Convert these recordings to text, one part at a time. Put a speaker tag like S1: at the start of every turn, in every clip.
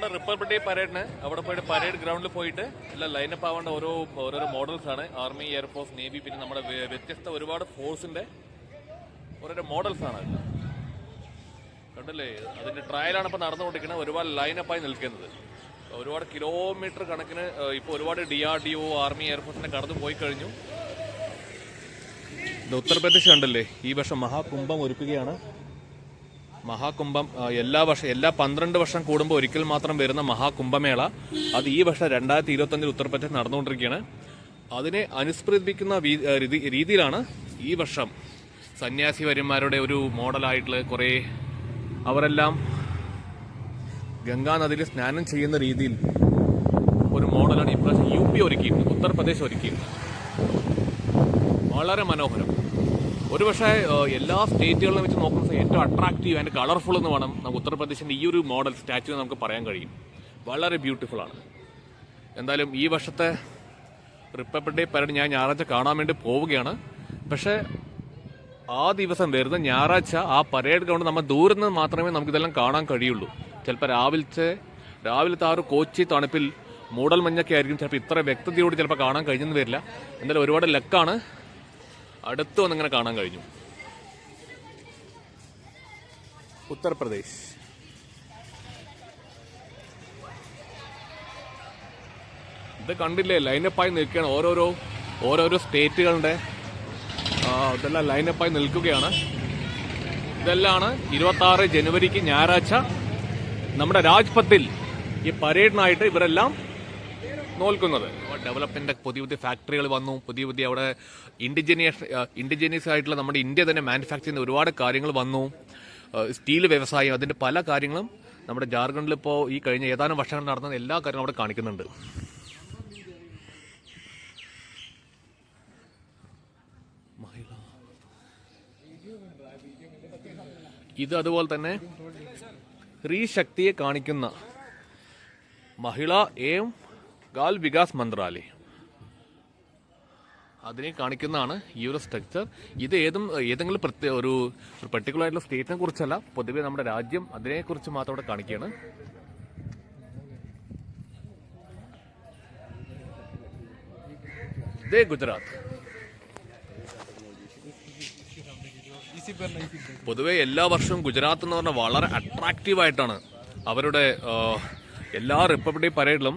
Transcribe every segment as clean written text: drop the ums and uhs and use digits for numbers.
S1: നമ്മുടെ republic day പരേഡിന് അവിടെ പോയിട്ട് പരേഡ് ഗ്രൗണ്ടിൽ പോയിട്ട് എല്ലാം ലൈനപ്പ് ആവേണ്ട ഓരോരോ മോഡൽസ് ആണ്. ആർമി, എയർഫോഴ്സ്, നേവി, പിന്നെ നമ്മുടെ വ്യത്യസ്ത ഒരുപാട് ഫോഴ്സിന്റെ ഓരോരോ മോഡൽസ് ആണ്. കണ്ടല്ലേ, അതിന്റെ ട്രയലാണ് ഇപ്പൊ നടന്നുകൊണ്ടിരിക്കുന്നത്. ഒരുപാട് ലൈനപ്പായി നിൽക്കുന്നത്, ഒരുപാട് കിലോമീറ്റർ കണക്കിന്. ഇപ്പൊ ഒരുപാട് DRDO, ആർമി, എയർഫോഴ്സിനെ കടന്നു പോയി കഴിഞ്ഞു. ഉത്തർപ്രദേശ് കണ്ടല്ലേ, ഈ വർഷം മഹാകുംഭം ഒരുക്കുകയാണ്. മഹാകുംഭം എല്ലാ 12 വർഷം കൂടുമ്പോൾ ഒരിക്കൽ മാത്രം വരുന്ന മഹാകുംഭമേള, അത് ഈ വർഷം 2025 ഉത്തർപ്രദേശ് നടന്നുകൊണ്ടിരിക്കുകയാണ്. അതിനെ അനുസ്മരിപ്പിക്കുന്ന രീതിയിലാണ് ഈ വർഷം സന്യാസിവര്യന്മാരുടെ ഒരു മോഡലായിട്ടുള്ള കുറേ, അവരെല്ലാം ഗംഗാനദിയിൽ സ്നാനം ചെയ്യുന്ന രീതിയിൽ ഒരു മോഡലാണ് ഇപ്രാവശ്യം UP ഒരുക്കിയിട്ടുണ്ട്, ഉത്തർപ്രദേശ് ഒരുക്കിയിട്ടുണ്ട്. വളരെ മനോഹരം. ഒരുപക്ഷെ എല്ലാ സ്റ്റേറ്റുകളിലും വെച്ച് നോക്കുമ്പോൾ ഏറ്റവും അട്രാക്റ്റീവ് ആൻഡ് കളർഫുൾ എന്ന് വേണം നമുക്ക് ഉത്തർപ്രദേശിന്റെ ഈ ഒരു മോഡൽ സ്റ്റാച്യു നമുക്ക് പറയാൻ കഴിയും. വളരെ ബ്യൂട്ടിഫുൾ ആണ്. എന്തായാലും ഈ വർഷത്തെ റിപ്പബ്ലിക് ഡേ പരേഡ് ഞാൻ ഞായറാഴ്ച കാണാൻ വേണ്ടി പോവുകയാണ്. പക്ഷേ ആ ദിവസം വരുന്ന ഞായറാഴ്ച ആ പരേഡ് ഗ്രൗണ്ട് നമ്മൾ ദൂരെ നിന്ന് മാത്രമേ നമുക്കിതെല്ലാം കാണാൻ കഴിയുള്ളൂ. ചിലപ്പോൾ രാവിലത്തെ ആ ഒരു കോച്ചി തണുപ്പിൽ മൂടൽ മഞ്ഞൊക്കെ ആയിരിക്കും, ചിലപ്പോൾ ഇത്ര വ്യക്തതയോട് ചിലപ്പോൾ കാണാൻ കഴിഞ്ഞെന്ന് വരില്ല. എന്തായാലും ഒരുപാട് ലക്കാണ്, അടുത്ത് വന്നിങ്ങനെ കാണാൻ കഴിഞ്ഞു. ഉത്തർപ്രദേശ് ഇത് കണ്ടില്ലേ, ലൈനപ്പായി നിൽക്കുകയാണ്. ഓരോരോ സ്റ്റേറ്റുകളുടെ ഇതെല്ലാം ലൈനപ്പായി നിൽക്കുകയാണ്. ഇതെല്ലാം 26 ജനുവരിക്ക് ഞായറാഴ്ച നമ്മുടെ രാജ്പഥിൽ ഈ പരേഡിനായിട്ട് ഇവരെല്ലാം നോൽക്കുന്നത്. ഡെവലപ്മെന്റ്, പുതിയ ഫാക്ടറികൾ വന്നു, പുതിയ അവിടെ ഇൻഡിജിനിയസ് ആയിട്ടുള്ള നമ്മുടെ ഇന്ത്യ തന്നെ മാനുഫാക്ചർ ചെയ്യുന്ന ഒരുപാട് കാര്യങ്ങൾ വന്നു. സ്റ്റീൽ വ്യവസായം, അതിന്റെ പല കാര്യങ്ങളും നമ്മുടെ ജാർഖണ്ഡിൽ ഇപ്പോൾ ഈ കഴിഞ്ഞ ഏതാനും വർഷങ്ങൾ നടന്ന എല്ലാ കാര്യങ്ങളും അവിടെ കാണിക്കുന്നുണ്ട്. ഇത് അതുപോലെ തന്നെ സ്ത്രീ ശക്തിയെ കാണിക്കുന്ന മഹിളാ ഏം ഗാൽ വികാസ് മന്ത്രാലയ, അതിനെ കാണിക്കുന്നതാണ് ഈ ഒരു സ്ട്രക്ചർ. ഇത് ഏതെങ്കിലും ഒരു പെർട്ടിക്കുലർ ആയിട്ടുള്ള സ്റ്റേറ്റിനെ കുറിച്ചല്ല, പൊതുവെ നമ്മുടെ രാജ്യം അതിനെക്കുറിച്ച് മാത്രം ഇവിടെ കാണിക്കുകയാണ്. ഇതേ ഗുജറാത്ത്. പൊതുവെ എല്ലാ വർഷവും ഗുജറാത്ത് എന്ന് പറഞ്ഞാൽ വളരെ അട്രാക്റ്റീവായിട്ടാണ് അവരുടെ എല്ലാ റിപ്പബ്ലിക് പരേഡിലും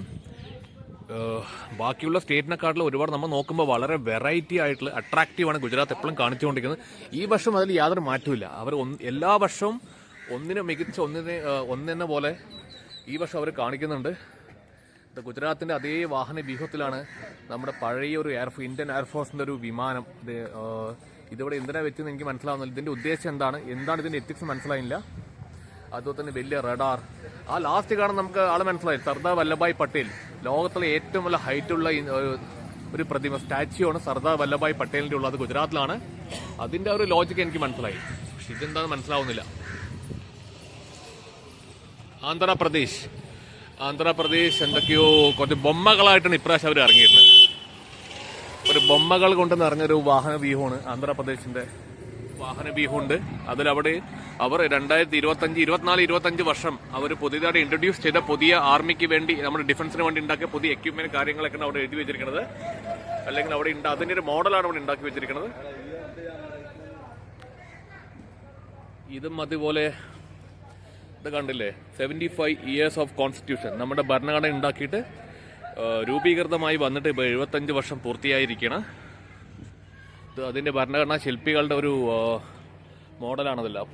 S1: ബാക്കിയുള്ള സ്റ്റേറ്റിനെക്കാട്ടിലും ഒരുപാട് നമ്മൾ നോക്കുമ്പോൾ വളരെ വെറൈറ്റി ആയിട്ടുള്ള അട്രാക്റ്റീവാണ് ഗുജറാത്ത് എപ്പോഴും കാണിച്ചുകൊണ്ടിരിക്കുന്നത്. ഈ വർഷം അതിൽ യാതൊരു മാറ്റമില്ല. അവർ എല്ലാ വർഷവും ഒന്നിനെ മികച്ച ഒന്നെന്ന പോലെ ഈ വർഷം അവർ കാണിക്കുന്നുണ്ട്. ഗുജറാത്തിന്റെ അതേ വാഹന വ്യൂഹത്തിലാണ് നമ്മുടെ പഴയ ഒരു ഇന്ത്യൻ എയർഫോഴ്സിന്റെ ഒരു വിമാനം. ഇതിവിടെ എന്തിനാ വെച്ചെന്ന് എനിക്ക് മനസ്സിലാവുന്നില്ല. ഇതിന്റെ ഉദ്ദേശം എന്താണ് ഇതിന്റെ എത്തിക്സ് മനസ്സിലായില്ല. അതുപോലെ തന്നെ വലിയ റഡാർ, ആ ലാസ്റ്റ് കാണാൻ നമുക്ക് ആളെ മനസ്സിലായി, സർദാർ വല്ലഭായ് പട്ടേൽ. ലോകത്തിലെ ഏറ്റവും വലിയ ഹൈറ്റുള്ള ഒരു പ്രതിമ, സ്റ്റാച്യു ആണ് സർദാർ വല്ലഭായ് പട്ടേലിന്റെ ഉള്ളത്. ഗുജറാത്തിലാണ്. അതിന്റെ ഒരു ലോജിക്ക് എനിക്ക് മനസ്സിലായി, പക്ഷെ ഇതെന്താണെന്ന് മനസ്സിലാവുന്നില്ല. ആന്ധ്രാപ്രദേശ് എന്തൊക്കെയോ കുറച്ച് ബൊമ്മകളായിട്ടാണ് ഇപ്രാവശ്യം അവർ ഇറങ്ങിയിരുന്നത്. ഒരു ബൊമ്മകൾ കൊണ്ട് നിറഞ്ഞൊരു വാഹന വ്യൂഹമാണ് ആന്ധ്രാപ്രദേശിന്റെ വാഹന വ്യൂഹമുണ്ട്. അതിലവിടെ അവർ 2024-25 വർഷം അവർ പുതിയതായിട്ട് ഇൻട്രൊഡ്യൂസ് ചെയ്ത പുതിയ ആർമിക്ക് വേണ്ടി, നമ്മുടെ ഡിഫൻസിന് വേണ്ടി ഉണ്ടാക്കിയ പുതിയ എക്യുപ്മെന്റ് കാര്യങ്ങളൊക്കെയാണ് അവിടെ എഴുതി വെച്ചിരിക്കുന്നത്. അല്ലെങ്കിൽ അവിടെ അതിന്റെ ഒരു മോഡലാണ് അവിടെ ഉണ്ടാക്കി വെച്ചിരിക്കുന്നത്. ഇതും അതുപോലെ ഇത് കണ്ടില്ലേ, 75 years ഓഫ് കോൺസ്റ്റിറ്റ്യൂഷൻ, നമ്മുടെ ഭരണഘടന ഉണ്ടാക്കിയിട്ട് രൂപീകൃതമായി വന്നിട്ട് ഇപ്പോൾ 75 വർഷം പൂർത്തിയായിരിക്കുകയാണ്. ഇത് അതിന്റെ ഭരണഘടനാ ശില്പികളുടെ ഒരു മോഡലാണതെല്ലാം.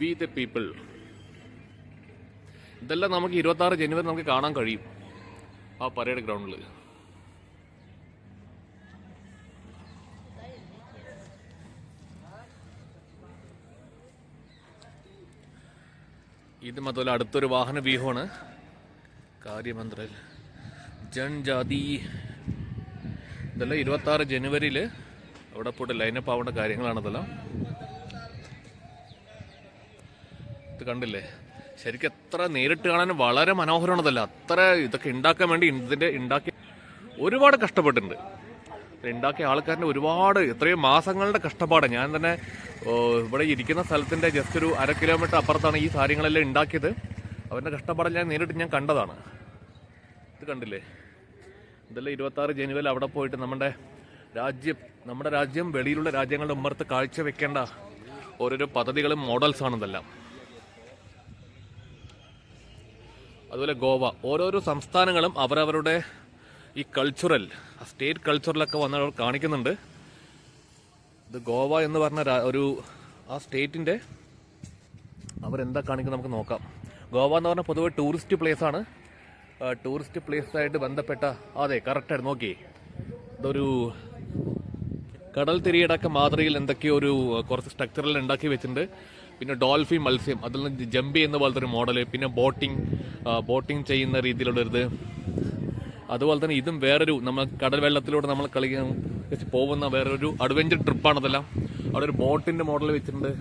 S1: വി ദ പീപ്പിൾ, ഇതെല്ലാം നമുക്ക് 26 ജനുവരി നമുക്ക് കാണാൻ കഴിയും ആ പരേഡ് ഗ്രൗണ്ടിൽ. ഇത് അതുപോലെ അടുത്തൊരു വാഹന വ്യൂഹമാണ്. കാര്യമന്ത്രി ജൻജാതി, ഇതെല്ലാം 26 ജനുവരിയിൽ അവിടെ പോയിട്ട് ലൈനപ്പ് ആവേണ്ട കാര്യങ്ങളാണ് ഇതെല്ലാം. ഇത് കണ്ടില്ലേ, ശരിക്കും എത്ര നേരിട്ട് കാണാൻ വളരെ മനോഹരമാണതല്ല. അത്ര ഇതൊക്കെ ഉണ്ടാക്കാൻ വേണ്ടി ഇതിന്റെ ഉണ്ടാക്കി ഒരുപാട് കഷ്ടപ്പെട്ടിട്ടുണ്ട്. ഉണ്ടാക്കിയ ആൾക്കാരുടെ ഒരുപാട് എത്രയോ മാസങ്ങളുടെ കഷ്ടപ്പാട്. ഞാൻ തന്നെ ഇവിടെ ഇരിക്കുന്ന സ്ഥലത്തിന്റെ ജസ്റ്റ് ഒരു 1/2 കിലോമീറ്റർ അപ്പുറത്താണ് ഈ കാര്യങ്ങളെല്ലാം ഉണ്ടാക്കിയത്. അവരുടെ കഷ്ടപ്പാടെല്ലാം നേരിട്ട് ഞാൻ കണ്ടതാണ്. ഇത് കണ്ടില്ലേ, ഇതെല്ലാം 26 ജനുവരി അവിടെ പോയിട്ട് നമ്മുടെ രാജ്യം വെളിയിലുള്ള രാജ്യങ്ങളുടെ ഉമ്മർത്ത് കാഴ്ചവെക്കേണ്ട ഓരോരോ പദ്ധതികളും മോഡൽസാണ് ഇതെല്ലാം. അതുപോലെ ഗോവ, ഓരോരോ സംസ്ഥാനങ്ങളും അവരവരുടെ ഈ കൾച്ചറൽ സ്റ്റേറ്റ് കൾച്ചറിലൊക്കെ വന്ന് അവർ കാണിക്കുന്നുണ്ട്. ഇത് ഗോവ എന്ന് പറഞ്ഞ ആ സ്റ്റേറ്റിന്റെ അവരെന്താ കാണിക്കുന്നത് നമുക്ക് നോക്കാം. ഗോവ എന്ന് പറഞ്ഞാൽ പൊതുവെ ടൂറിസ്റ്റ് പ്ലേസ് ആണ്. ടൂറിസ്റ്റ് പ്ലേസായിട്ട് ബന്ധപ്പെട്ട അതെ കറക്റ്റായിട്ട് നോക്കി, ഇതൊരു കടൽ തിരിയടക്ക മാതൃകയിൽ എന്തൊക്കെയോ ഒരു കുറച്ച് സ്ട്രക്ചറിൽ ഉണ്ടാക്കി വെച്ചിട്ടുണ്ട്. പിന്നെ ഡോൾഫിൻ മത്സ്യം, അതിൽ നിന്ന് ജമ്പ് ചെയ്യുന്ന പോലത്തെ ഒരു മോഡല്, പിന്നെ ബോട്ടിങ് ചെയ്യുന്ന രീതിയിലുള്ളൊരിത്. അതുപോലെ തന്നെ ഇതും വേറൊരു നമ്മൾ കടൽ വെള്ളത്തിലൂടെ നമ്മൾ കളിക്കാൻ പോകുന്ന വേറൊരു അഡ്വഞ്ചർ ട്രിപ്പാണ്. അതെല്ലാം അവിടെ ഒരു ബോട്ടിന്റെ മോഡൽ വെച്ചിട്ടുണ്ട്.